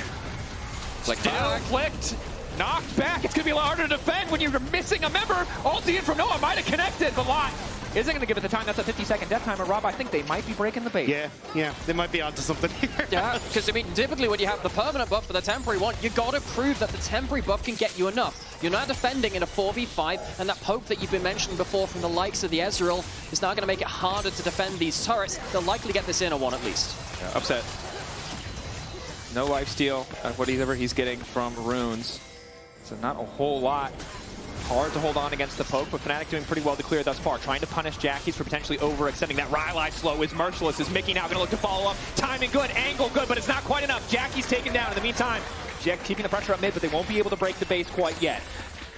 Still flicked. Knocked back. It's going to be a lot harder to defend when you're missing a member. Ulti in from Noah might have connected, but Lot isn't going to give it the time. That's a 50-second death timer. Rob, I think they might be breaking the bait. Yeah, they might be onto something here. Yeah, because I mean, typically when you have the permanent buff for the temporary one, you got to prove that the temporary buff can get you enough. You're now defending in a 4v5, and that poke that you've been mentioning before from the likes of the Ezreal is now going to make it harder to defend these turrets. They'll likely get this in a one at least. Yeah, upset. No lifesteal, whatever he's getting from runes. So not a whole lot. Hard to hold on against the poke, but Fnatic doing pretty well to clear thus far. Trying to punish Jackie's for potentially overextending. That Rylai slow is merciless. Is Mikyx now going to look to follow up? Timing good, angle good, but it's not quite enough. Jackie's taken down. In the meantime, GX keeping the pressure up mid, but they won't be able to break the base quite yet.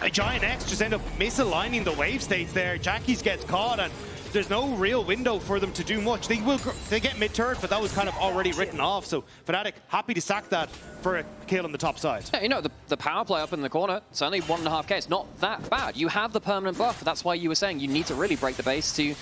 GIANTX just end up misaligning the wave states there. Jackie's gets caught, and there's no real window for them to do much. They get mid-turret, but that was kind of already written off. So Fnatic happy to sack that for a kill on the top side. Yeah, you know, the power play up in the corner, it's only 1.5k. It's not that bad. You have the permanent buff. That's why you were saying you need to really break the base to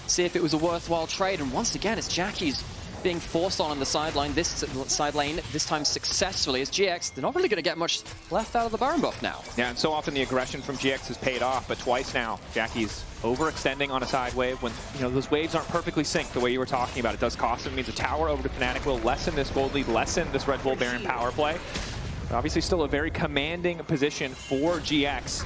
see if it was a worthwhile trade. And once again, it's Jackie's being forced on the sideline, this side lane, this time successfully. As GX, they're not really going to get much left out of the Baron buff now. Yeah, and so often the aggression from GX has paid off, but twice now, Jackie's overextending on a side wave when, you know, those waves aren't perfectly synced the way you were talking about. It does cost them. It means a tower over to Fnatic will lessen this gold lead, lessen this Red Bull Baron power play. But obviously still a very commanding position for GX.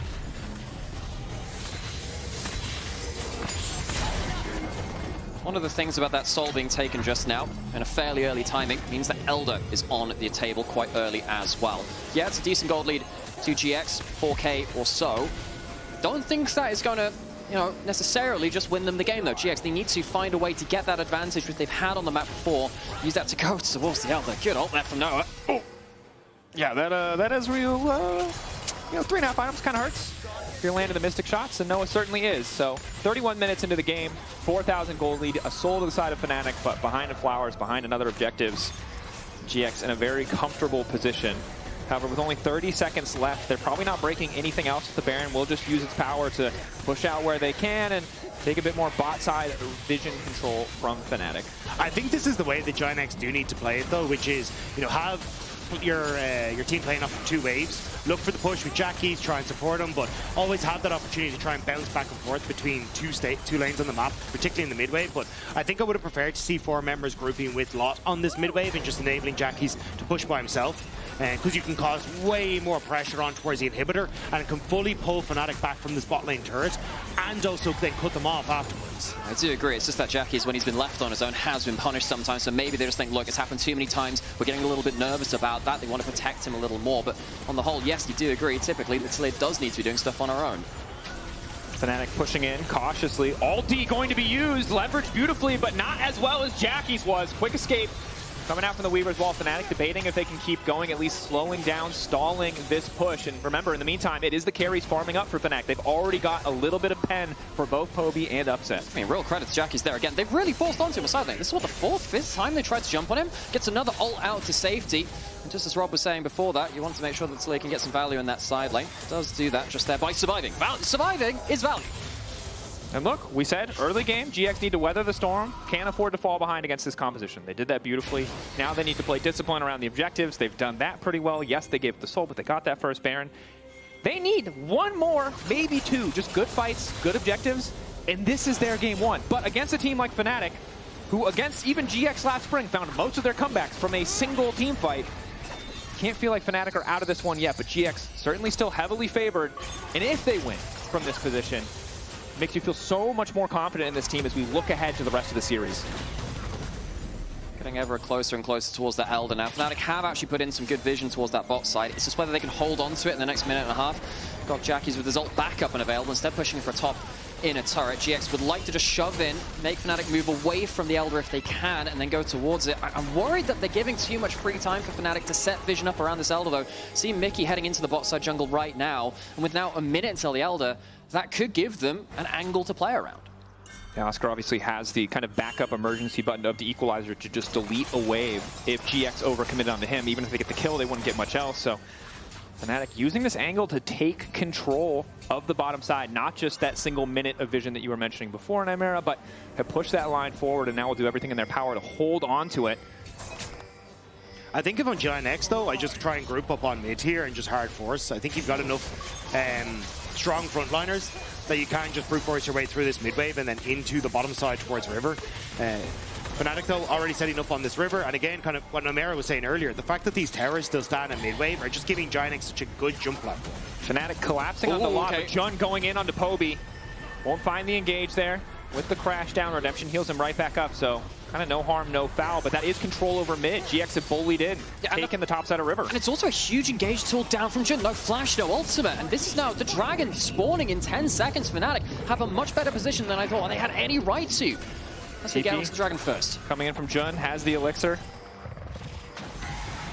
One of the things about that soul being taken just now, and a fairly early timing, means that Elder is on the table quite early as well. Yeah, it's a decent gold lead to GX, 4k or so. Don't think that is going to, you know, necessarily just win them the game though. GX, they need to find a way to get that advantage which they've had on the map before. Use that to go towards the Elder. Good ult there from Noah. Oh. Yeah, that Ezreal, you know, 3.5 items kind of hurts. If you're landing the Mystic shots, and Noah certainly is. So 31 minutes into the game, 4,000 gold lead, a soul to the side of Fnatic, but behind the flowers, behind another objectives. GX in a very comfortable position. However, with only 30 seconds left, they're probably not breaking anything else. The Baron will just use its power to push out where they can and take a bit more bot side vision control from Fnatic. I think this is the way that GIANTX do need to play it though, which is, you know, have your team playing off of 2 waves. Look for the push with Jackie's, try and support them, but always have that opportunity to try and bounce back and forth between two lanes on the map, particularly in the mid wave. But I think I would have preferred to see 4 members grouping with Lot on this mid wave and just enabling Jackie's to push by himself. Because you can cause way more pressure on towards the inhibitor, and it can fully pull Fnatic back from this bot lane turret, and also then cut them off afterwards. I do agree. It's just that Jackie's, when he's been left on his own, has been punished sometimes. So maybe they just think, look, it's happened too many times. We're getting a little bit nervous about that. They want to protect him a little more. But on the whole, yes, you do agree. Typically, the Taliyah does need to be doing stuff on her own. Fnatic pushing in cautiously. Ulti going to be used, leveraged beautifully, but not as well as Jackie's was. Quick escape coming out from the Weavers wall. Fnatic debating if they can keep going, at least slowing down, stalling this push. And remember, in the meantime, it is the carries farming up for Fnatic. They've already got a little bit of pen for both Poby and Upset. I mean, real credit to Jackie's there again. They've really forced onto him a side lane. This is what, the 4th, 5th time they tried to jump on him. Gets another ult out to safety. And just as Rob was saying before that, you want to make sure that Taliyah can get some value in that side lane. Does do that just there by surviving. Surviving is value. And look, we said early game, GX need to weather the storm, can't afford to fall behind against this composition. They did that beautifully. Now they need to play discipline around the objectives. They've done that pretty well. Yes, they gave it the soul, but they got that first Baron. They need 1 more, maybe 2, just good fights, good objectives, and this is their game 1. But against a team like Fnatic, who against even GX last spring found most of their comebacks from a single team fight, can't feel like Fnatic are out of this one yet, but GX certainly still heavily favored. And if they win from this position, makes you feel so much more confident in this team as we look ahead to the rest of the series. Getting ever closer and closer towards that Elder now. Fnatic have actually put in some good vision towards that bot side. It's just whether they can hold on to it in the next minute and a half. Got Jackies with his ult back up and available, instead pushing for a top inner turret. GX would like to just shove in, make Fnatic move away from the Elder if they can, and then go towards it. I'm worried that they're giving too much free time for Fnatic to set vision up around this Elder, though. See Mikyx heading into the bot side jungle right now, and with now a minute until the Elder, that could give them an angle to play around. Yeah, Oscar obviously has the kind of backup emergency button of the equalizer to just delete a wave if GX overcommitted onto him. Even if they get the kill, they wouldn't get much else. So Fnatic using this angle to take control of the bottom side, not just that single minute of vision that you were mentioning before, Nymera, but have pushed that line forward and now will do everything in their power to hold on to it. I think if I'm GIANTX though, I just try and group up on mid here and just hard force. I think you've got enough strong frontliners that you can just brute force your way through this mid wave and then into the bottom side towards river. Fnatic though already setting up on this river, and again, kind of what Nymera was saying earlier, the fact that these towers still stand in mid wave are just giving GIANTX such a good jump platform. Fnatic collapsing on the lot, but Jun going in onto Poby. Won't find the engage there. With the crash down, Redemption heals him right back up, so kind of no harm, no foul, but that is control over mid. GX have bullied in, taking the top side of river. And it's also a huge engage tool down from Jun. No flash, no ultimate, and this is now the Dragon spawning in 10 seconds. Fnatic have a much better position than I thought they had any right to. Let's get the Dragon first. Coming in from Jun, has the elixir.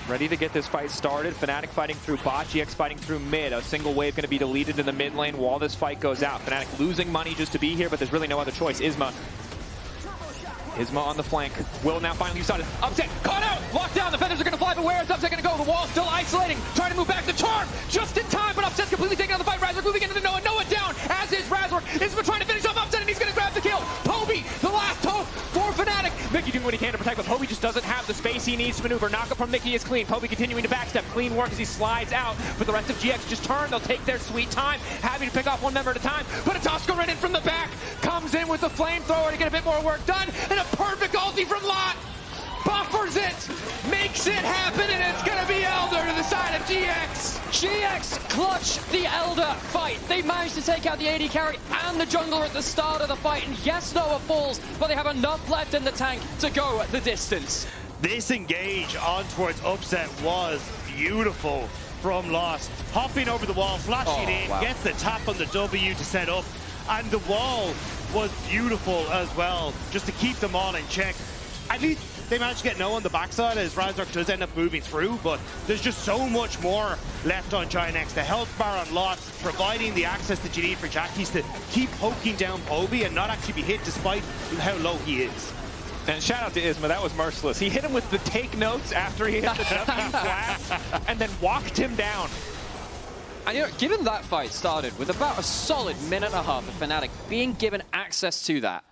Ready to get this fight started. Fnatic fighting through bot, GX fighting through mid. A single wave going to be deleted in the mid lane while this fight goes out. Fnatic losing money just to be here, but there's really no other choice. Isma on the flank. Will now finally use it. Upset, caught out, locked down. The feathers are going to fly, but where is Upset going to go? The wall still isolating, trying to move back. The charm just in time, but Upset's completely taking out the fight. Razork moving into the Noah. Noah down, as is Razork. Isma trying to finish off Upset, and he's going to grab the kill. Poby, the last hope for Fnatic. Mikyx doing what he can to protect, but Poby just doesn't have the space he needs to maneuver. Knockup from Mikyx is clean. Poby continuing to backstep. Clean work as he slides out. But the rest of GX just turn. They'll take their sweet time, happy to pick off one member at a time. But it's Oscarinin from the back. Comes in with the flamethrower to get a bit more work done. And a perfect ulti from Lot. Buffers it. Makes it happen. And it's going to be Elder to the side of GX. GX clutch the Elder fight. They managed to take out the AD carry and the jungler at the start of the fight. And yes, Noah falls, but they have enough left in the tank to go the distance. This engage on towards Upset was beautiful from Lost. Hopping over the wall, flashing in, gets the tap on the W to set up. And the wall was beautiful as well, just to keep them all in check. At least they managed to get Noah on the backside as Razork does end up moving through, but there's just so much more left on GIANTX. The health bar on Lot, providing the access that you need for Jackies to keep poking down Poby and not actually be hit despite how low he is. And shout out to Isma, that was merciless. He hit him with the take notes after he hit the W flash and then walked him down. And you know, given that fight started with about a solid minute and a half of Fnatic being given access to that,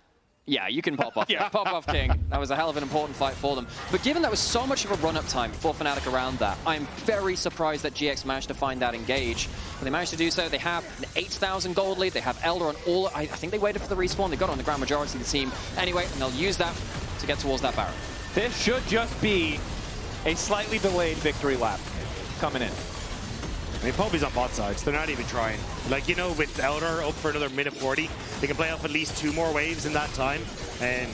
yeah, you can pop off. Pop off King. That was a hell of an important fight for them. But given that was so much of a run-up time for Fnatic around that, I'm very surprised that GX managed to find that engage. But they managed to do so. They have an 8,000 gold lead. They have Elder on all. I think they waited for the respawn. They got on the ground majority of the team anyway, and they'll use that to get towards that Baron. This should just be a slightly delayed victory lap coming in. I mean, Poby's on bot sides. They're not even trying. Like, you know, with Elder up for another minute 40, they can play off at least 2 more waves in that time. And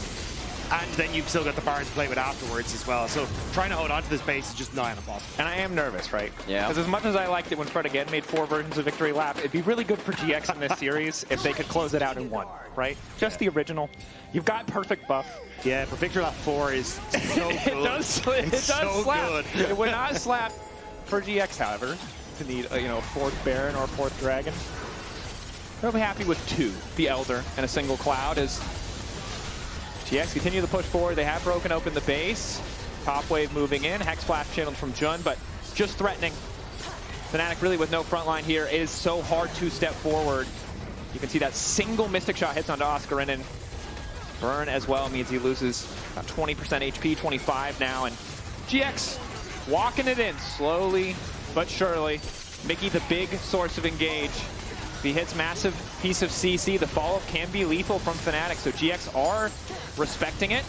then you've still got the Baron to play with afterwards as well. So trying to hold on to this base is just nigh on impossible. And I am nervous, right? Yeah. Because as much as I liked it when Fred again made 4 versions of Victory Lap, it'd be really good for GX in this series if they could close it out in 1, right? Just the original. You've got perfect buff. Yeah, but Victory Lap 4 is so good. It does so slap. Good. It would not slap for GX, however, to need a 4th Baron or 4th Dragon. They'll be happy with 2, the Elder and a single Cloud, as GX continue to push forward. They have broken open the base. Top wave moving in. Hex Flash channeled from Jun, but just threatening. Fnatic really with no front line here. It is so hard to step forward. You can see that single Mystic Shot hits onto Oscarinin. Burn as well means he loses about 20% HP, 25 now, and GX walking it in slowly but surely. Mikyx the big source of engage. If he hits massive piece of CC, the follow-up can be lethal from Fnatic, so GX are respecting it.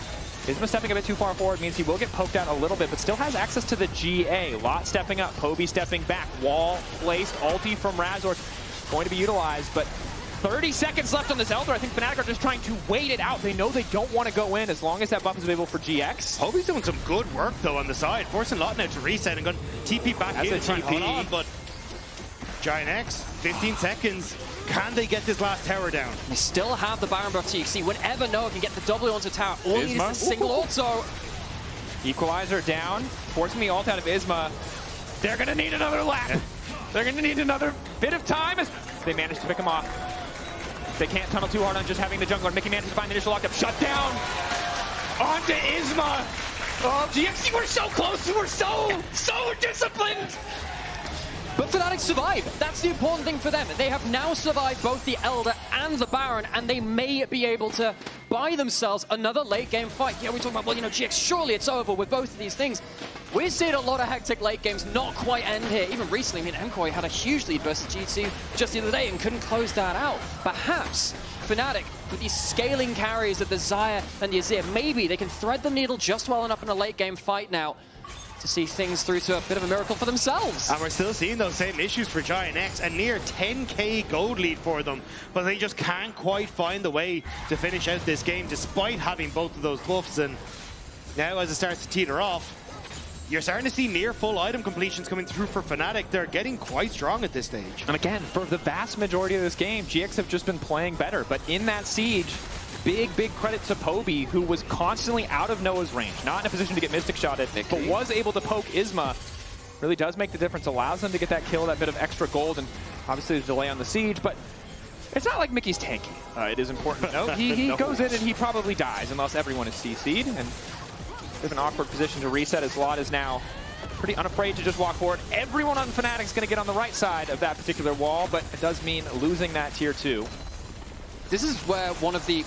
Isma stepping a bit too far forward means he will get poked out a little bit, but still has access to the GA. Lot stepping up, Poby stepping back, wall placed, ulti from Razork going to be utilized, but 30 seconds left on this Elder. I think Fnatic are just trying to wait it out. They know they don't want to go in as long as that buff is available for GX. Poby's doing some good work though on the side, forcing Lot now to reset and going TP back in and trying to hold on, but GIANTX, 15 seconds. Can they get this last tower down? They still have the Baron buff TXC. Whenever Noah can get the W onto tower, all he needs is a single auto. Equalizer down, forcing the ult out of Isma. They're gonna need another lap. They're gonna need another bit of time as they manage to pick him off. They can't tunnel too hard on just having the jungler. Mikyx manages to find the initial lockup. Shut down onto Isma. Oh, GXC, we're so close. We're so disciplined. But Fnatic survive. That's the important thing for them. They have now survived both the Elder and the Baron, and they may be able to buy themselves another late game fight. Yeah, we're talking about, well, you know, GX, surely it's over with both of these things. We're seeing a lot of hectic late games not quite end here. Even recently, I mean, Mkoy had a huge lead versus GT just the other day and couldn't close that out. Perhaps Fnatic, with these scaling carries of the Xayah and the Azir, maybe they can thread the needle just well enough in a late game fight now to see things through to a bit of a miracle for themselves. And we're still seeing those same issues for GIANTX, a near 10k gold lead for them, but they just can't quite find the way to finish out this game despite having both of those buffs. And now as it starts to teeter off, you're starting to see near full item completions coming through for Fnatic. They're getting quite strong at this stage. And again, for the vast majority of this game, GX have just been playing better, but in that siege, big credit to Poby, who was constantly out of Noah's range, not in a position to get Mystic Shotted, but was able to poke Isma. Really does make the difference, allows them to get that kill, that bit of extra gold, and obviously the delay on the siege, but it's not like Mikyx's tanky. It is important to note. He No. goes in and he probably dies unless everyone is CC'd, and there's an awkward position to reset as Lot is now pretty unafraid to just walk forward. Everyone on Fnatic is going to get on the right side of that particular wall, but it does mean losing that tier 2. This is where one of the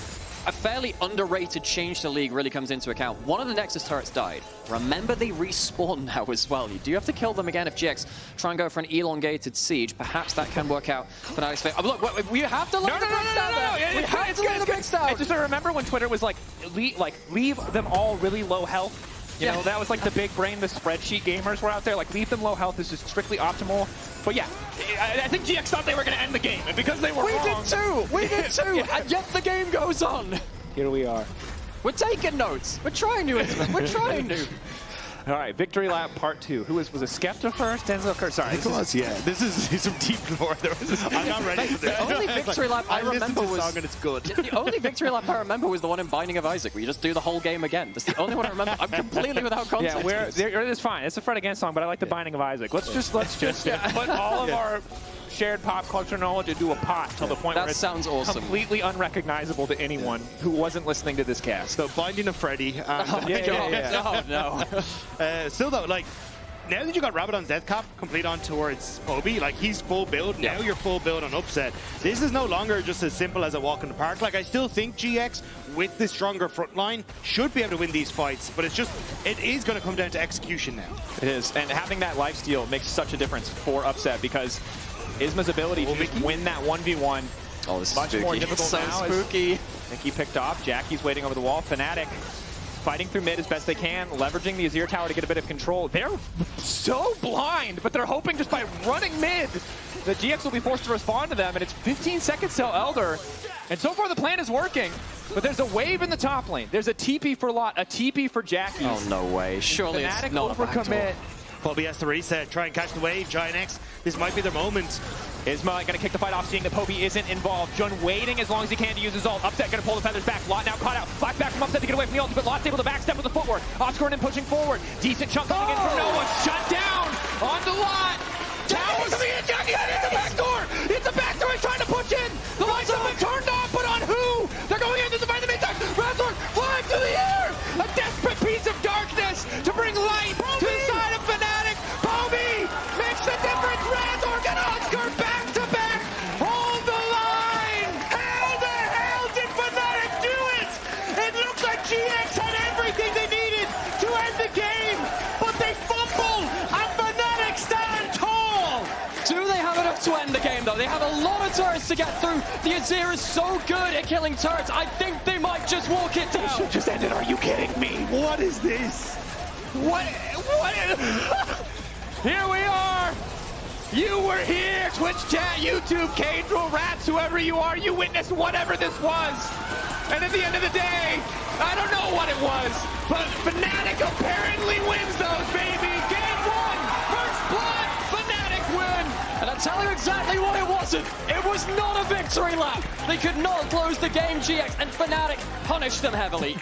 a fairly underrated change to League really comes into account. One of the Nexus turrets died. Remember, they respawn now as well. You do have to kill them again if GX try and go for an elongated siege. Perhaps that can work out for Fnatic's favor. Look, we have to lay the bricks down there. We have to lay the bricks down. I just remember when Twitter was like, leave them all really low health. You know, that was like the big brain, the spreadsheet gamers were out there, like, leave them low health. This is strictly optimal. But yeah, I think GX thought they were going to end the game, and because they were wrong... We did too! Yeah. And yet the game goes on! Here we are. We're taking notes! We're trying to, Isma. We're trying to! All right, Victory Lap Part 2. Who was it Skepta first? Denzel Kerr? Sorry. This is some deep lore. I'm not ready for this. The only Victory Lap I remember was... song and it's good. The only Victory Lap I remember was the one in Binding of Isaac, where you just do the whole game again. That's the only one I remember. I'm completely without context. Yeah, it's fine. It's a Fred Against song, but I like the Binding of Isaac. Let's just put all of our shared pop culture knowledge into a pot till the point where it's sounds awesome. Completely unrecognizable to anyone who wasn't listening to this cast. So Binding of Freddy. Oh no. Still though, like, now that you got Rabadon's Death Cap complete on towards Poby, like, he's full build, now you're full build on Upset. This is no longer just as simple as a walk in the park. Like, I still think GX, with the stronger front line, should be able to win these fights, but it's just, it is going to come down to execution now. It is, and having that lifesteal makes such a difference for Upset, because Isma's ability to just win that 1v1 this much is more difficult so now. Spooky. Mikyx picked off, Jackie's waiting over the wall, Fnatic fighting through mid as best they can, leveraging the Azir tower to get a bit of control. They're so blind, but they're hoping just by running mid, the GX will be forced to respond to them, and it's 15 seconds till Elder. And so far the plan is working, but there's a wave in the top lane. There's a TP for Lot, a TP for Jackie. Oh, no way. Surely Fnatic it's not overcommit. Poby has to reset, try and catch the wave. GIANTX, this might be their moment. Isma gonna kick the fight off, seeing that Poby isn't involved. Jun waiting as long as he can to use his ult. Upset gonna pull the feathers back. Lot now caught out. Five back from Upset to get away from the ult, but Lot's able to backstep with the footwork. Oscarinin pushing forward. Decent chunk coming in from Noah. Shut down onto Lot. Tower coming in. Jackie, it's a backdoor. It's a backdoor. He's trying to push in. The lights have been turned off, but on who? They're going in to divide the mid-side. Razork flying through the air. A desperate piece of darkness to bring light to the side of Fnatic. Poby makes the difference. Razork and Oscar back to back. Hold the line. How the hell did Fnatic do it? It looks like GX had everything they needed to end the game, but they fumble and Fnatic stand tall. Do they have enough to end the game, though? They have a lot of turrets to get through. The Azir is so good at killing turrets. I think they might just walk it down. Should just end it. Are you kidding me? What is this? What? Here we are. You were here. Twitch chat, YouTube, Cadril, Rat witness, whoever you are, you witnessed whatever this was. And at the end of the day, I don't know what it was, but Fnatic apparently wins those, baby. Game 1, first blood, Fnatic win. And I'll tell you exactly what it wasn't. It was not a victory lap. They could not close the game, GX, and Fnatic punished them heavily.